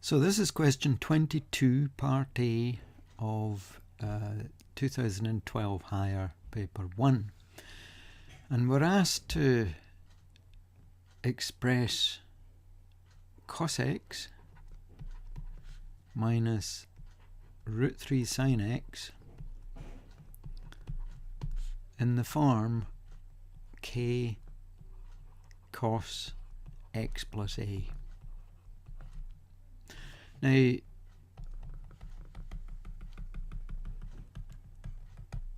So this is question 22, part A of 2012 higher paper 1. And we're asked to express cos x minus root 3 sin x in the form k cos x plus a. Now,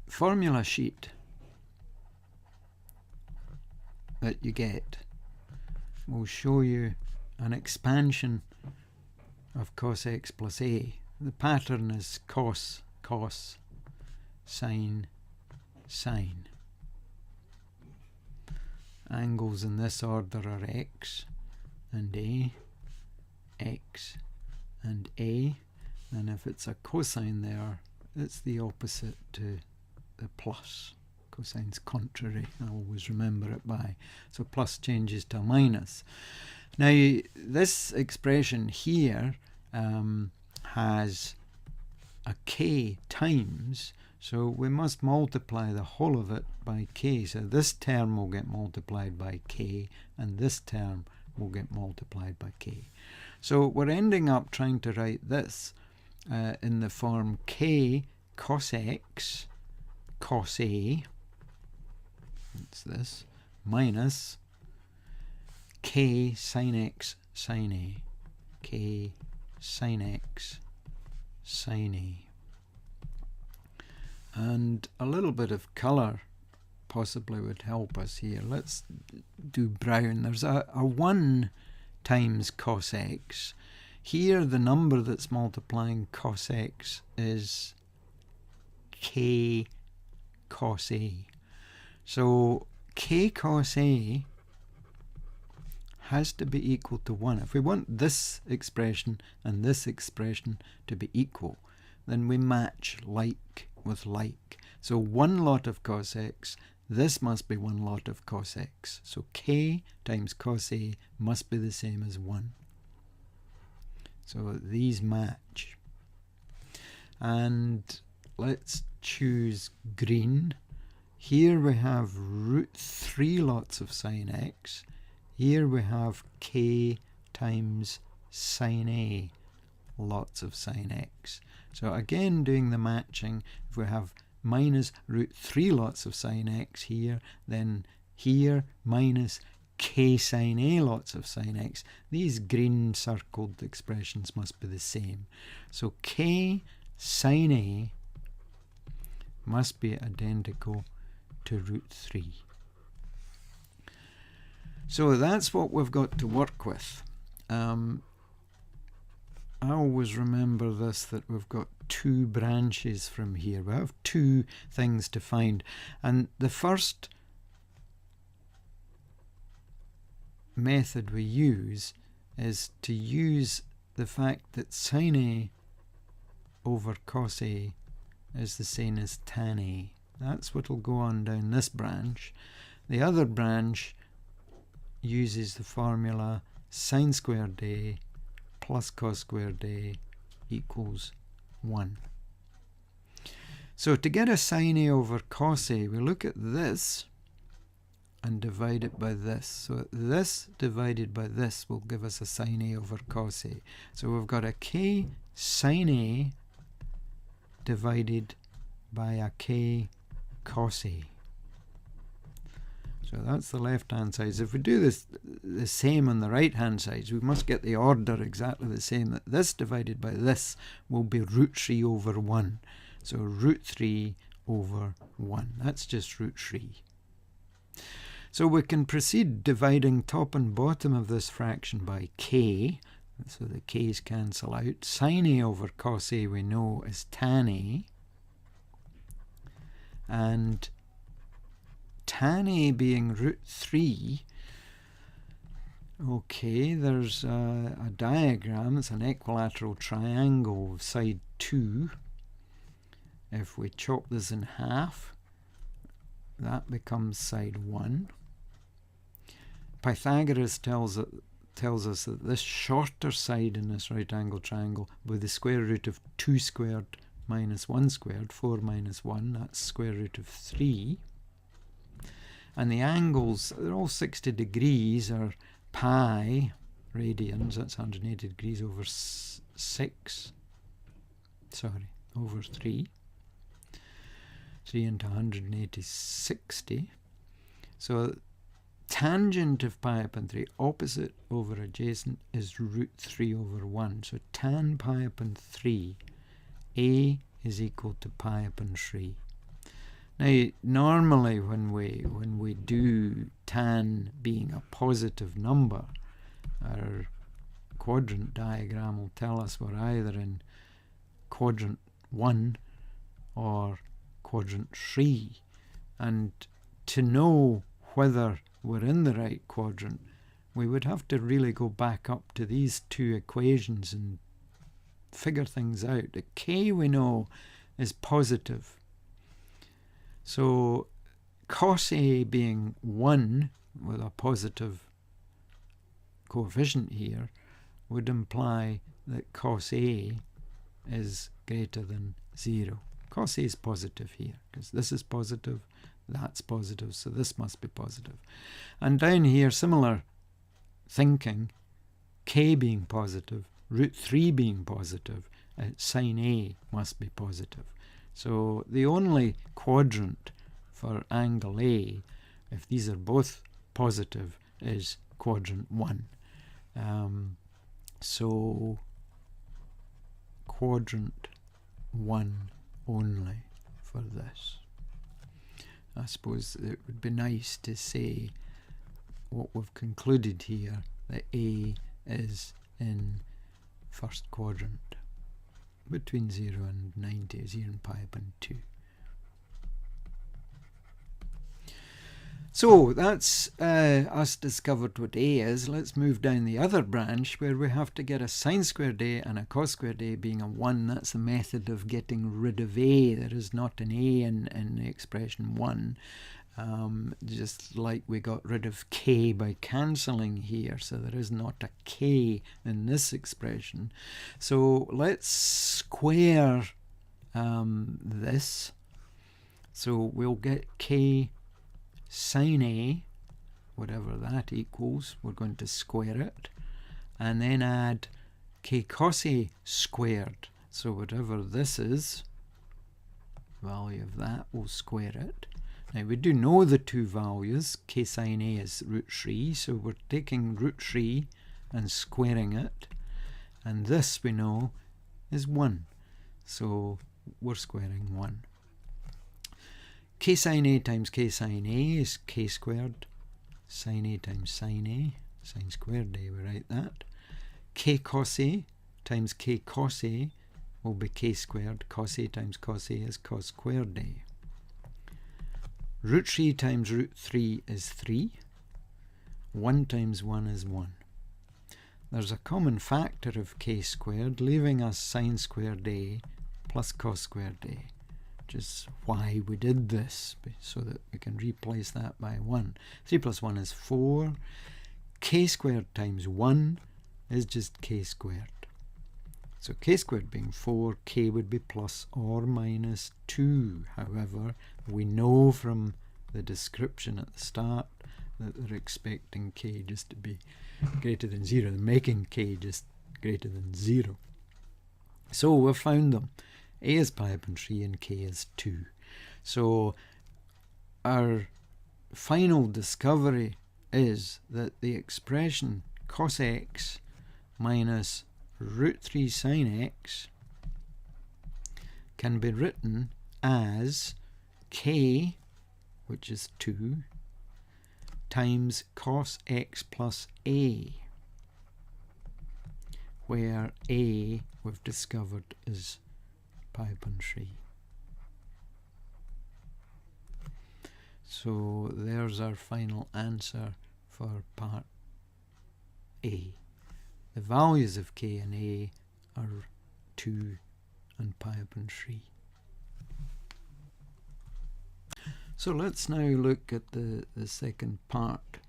formula sheet that you get will show you an expansion of cos x plus a. The pattern is cos, cos, sin, sin. Angles in this order are x and a, x and a, and if it's a cosine there, it's the opposite to the plus. Cosine's contrary, I always remember it by. So plus changes to a minus. Now this expression here has a k times, so we must multiply the whole of it by k. So this term will get multiplied by k, and this term will get multiplied by k. So we're ending up trying to write this in the form k cos x cos a, that's this, minus k sin x sin a, k sin x sin a. And a little bit of colour possibly would help us here. Let's do brown. There's a 1 times cos x. Here the number that's multiplying cos x is k cos a. So k cos a has to be equal to 1. If we want this expression and this expression to be equal, then we match like with like. So one lot of cos x, this must be one lot of cos x. So k times cos a must be the same as 1. So these match. And let's choose green. Here we have root 3 lots of sin x. Here we have k times sin a lots of sin x. So again, doing the matching, if we have minus root 3 lots of sin x here, then here minus k sin a lots of sin x. These green circled expressions must be the same. So k sin a must be identical to root 3. So that's what we've got to work with. I always remember this, that we've got 2 branches from here. We have 2 things to find. And the first method we use is to use the fact that sin a over cos a is the same as tan a. That's what will go on down this branch. The other branch uses the formula sin squared a plus cos squared a equals 1. So to get a sin a over cos a, we look at this and divide it by this. So this divided by this will give us a sin a over cos a. So we've got a k sin a divided by a k cos a. So that's the left hand side. So if we do this the same on the right hand side, we must get the order exactly the same. That this divided by this will be root 3 over 1. So root 3 over 1. That's just root 3. So we can proceed dividing top and bottom of this fraction by k. So the k's cancel out. Sin a over cos a we know is tan a. And tan a being root 3, okay, there's a diagram. It's an equilateral triangle of side 2. If we chop this in half, that becomes side 1. Pythagoras tells tells us that this shorter side in this right angle triangle with the square root of 2 squared minus 1 squared, 4 minus 1, that's square root of 3. And the angles, they're all 60 degrees, are pi radians, that's 180 degrees over over 3. 3 into 180 is 60. So tangent of pi upon 3, opposite over adjacent, is root 3 over 1. So tan pi upon 3, A is equal to pi upon 3. Now, normally when we do tan being a positive number, our quadrant diagram will tell us we're either in quadrant 1 or quadrant 3. And to know whether we're in the right quadrant, we would have to really go back up to these two equations and figure things out. The k we know is positive. So cos A being 1 with a positive coefficient here would imply that cos A is greater than 0. Cos A is positive here because this is positive, that's positive, so this must be positive. And down here, similar thinking, k being positive, root 3 being positive, sine A must be positive. So the only quadrant for angle A, if these are both positive, is quadrant 1. So quadrant 1 only for this. I suppose it would be nice to say what we've concluded here, that A is in first quadrant between 0 and 90, 0 and pi upon 2. So that's us discovered what A is. Let's move down the other branch where we have to get a sine squared A and a cos squared A being a 1. That's the method of getting rid of A. There is not an A in the expression 1. Just like we got rid of k by cancelling here, so there is not a k in this expression. So let's square this. So we'll get k sine A, whatever that equals, we're going to square it, and then add k cos A squared. So whatever this is, value of that, we'll square it. Now we do know the two values. K sine A is root 3, so we're taking root 3 and squaring it, and this we know is 1, so we're squaring 1. K sine A times K sine A is K squared. Sine A times sine A, sine squared A, we write that. K cos A times K cos A will be K squared. Cos A times cos A is cos squared A. Root 3 times root 3 is 3. 1 times 1 is 1. There's a common factor of K squared, leaving us sine squared A plus cos squared A. Which is why we did this, so that we can replace that by 1. 3 plus 1 is 4. K squared times 1 is just K squared. So K squared being 4, K would be plus or minus 2. However, we know from the description at the start that they're expecting K just to be greater than 0. They're making K just greater than 0. So we've found them. A is pi upon 3 and K is 2. So our final discovery is that the expression cos x minus root 3 sine x can be written as K, which is 2, times cos x plus A, where A we've discovered is pi upon 3. So there's our final answer for part A. The values of K and A are 2 and pi upon 3. So let's now look at the second part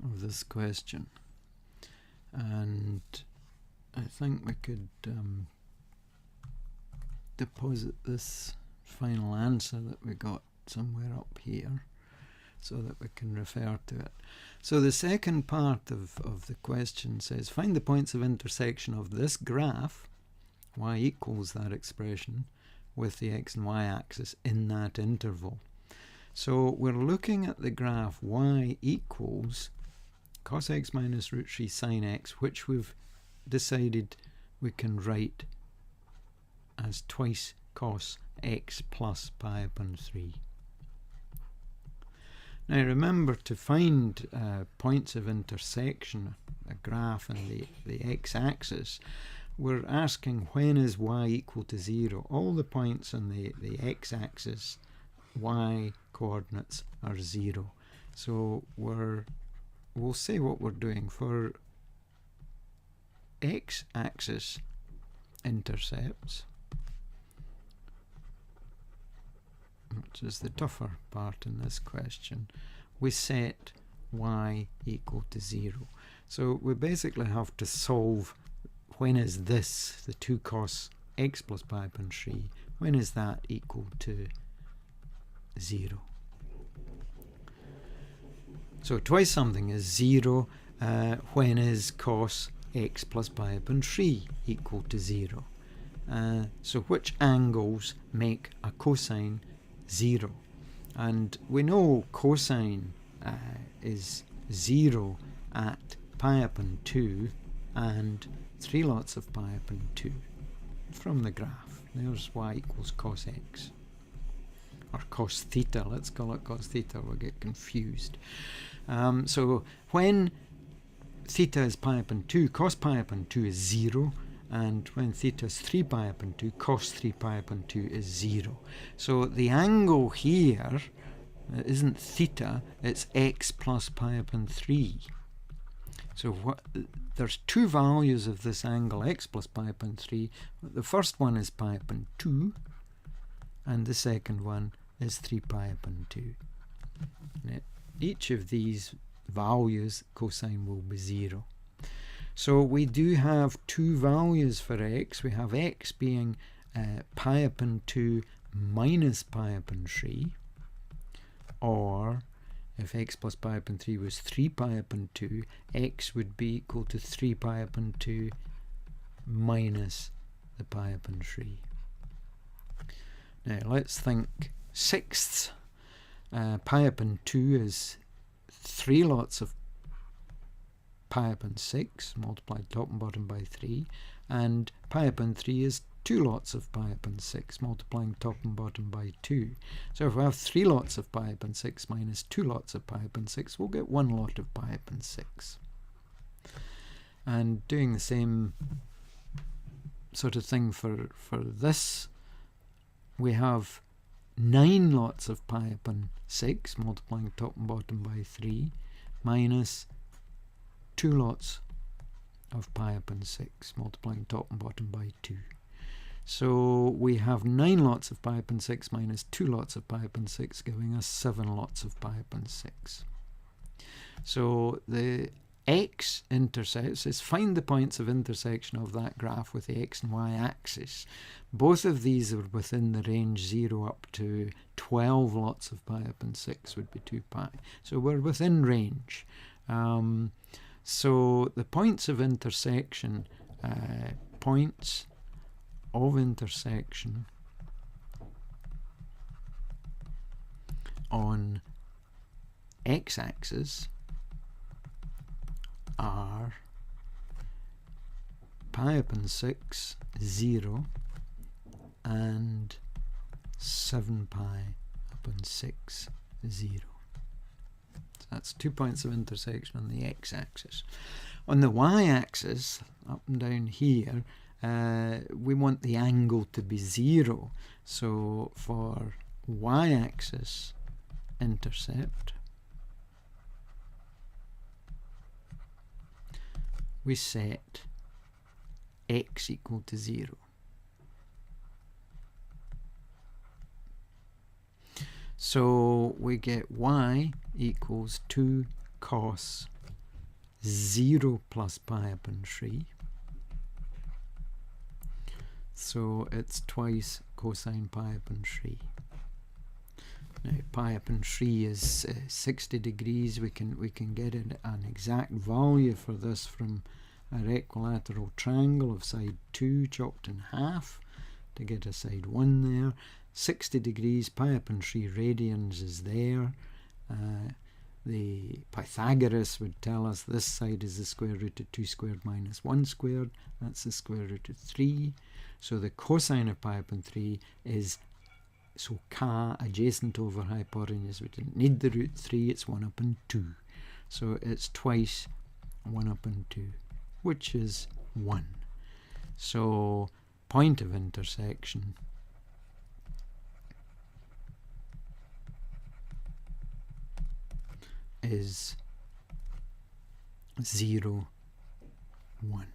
of this question. and I think we could deposit this final answer that we got somewhere up here so that we can refer to it. So the second part of the question says, find the points of intersection of this graph, y equals that expression, with the x and y axis in that interval. So we're looking at the graph y equals cos x minus root 3 sine x, which we've decided we can write as twice cos x plus pi upon 3. Now remember, to find points of intersection, a graph and the x-axis, we're asking when is y equal to 0. All the points on the x-axis, y coordinates are 0. So we'll say what we're doing for x-axis intercepts, which is the tougher part in this question. We set y equal to 0. So we basically have to solve when is this, the 2 cos x plus pi upon 3, when is that equal to 0? So twice something is 0, when is cos x plus pi upon 3 equal to 0? So which angles make a cosine 0? And we know cosine is 0 at pi upon 2 and 3 lots of pi upon 2 from the graph. There's y equals cos x, or cos theta. Let's call it cos theta, we'll get confused. So when theta is pi upon 2, cos pi upon 2 is 0, and when theta is 3 pi upon 2, cos 3 pi upon 2 is 0. So the angle here isn't theta, it's x plus pi upon 3. So there's 2 values of this angle, x plus pi upon 3. The first one is pi upon 2, and the second one is 3 pi upon 2. And each of these values, cosine will be 0. So we do have 2 values for x. We have x being pi upon 2 minus pi upon 3, or if x plus pi upon 3 was 3 pi upon 2, x would be equal to 3 pi upon 2 minus the pi upon 3. Now let's think sixths. Pi upon 2 is 3 lots of pi upon 6 multiplied top and bottom by 3, and pi upon 3 is 2 lots of pi upon 6 multiplying top and bottom by 2. So if we have 3 lots of pi upon 6 minus 2 lots of pi upon 6, we'll get 1 lot of pi upon 6. And doing the same sort of thing for this, we have 9 lots of pi upon 6 multiplying top and bottom by 3 minus 2 lots of pi upon 6 multiplying top and bottom by 2. So we have 9 lots of pi upon 6 minus 2 lots of pi upon 6, giving us 7 lots of pi upon 6. So the x-intercepts is find the points of intersection of that graph with the x and y axis. Both of these are within the range 0 up to 12 lots of pi upon 6 would be 2 pi. So we're within range. So the points of intersection, points of intersection on x-axis are pi upon 6, 0, and 7 pi upon 6, 0. So that's 2 points of intersection on the x-axis. On the y-axis, up and down here, we want the angle to be 0. So for y-axis intercept, we set x equal to 0. So we get y equals 2 cos 0 plus pi upon 3. So it's twice cosine pi upon 3. Now pi upon 3 is 60 degrees. We can get an exact value for this from our equilateral triangle of side 2 chopped in half to get a side 1 there. 60 degrees, pi upon 3 radians is there. The Pythagoras would tell us this side is the square root of 2 squared minus 1 squared. That's the square root of 3. So the cosine of pi upon 3 is, so k adjacent over hypotenuse, we didn't need the root 3, it's 1 upon 2. So it's twice 1 upon 2, which is 1. So point of intersection is 0, 1.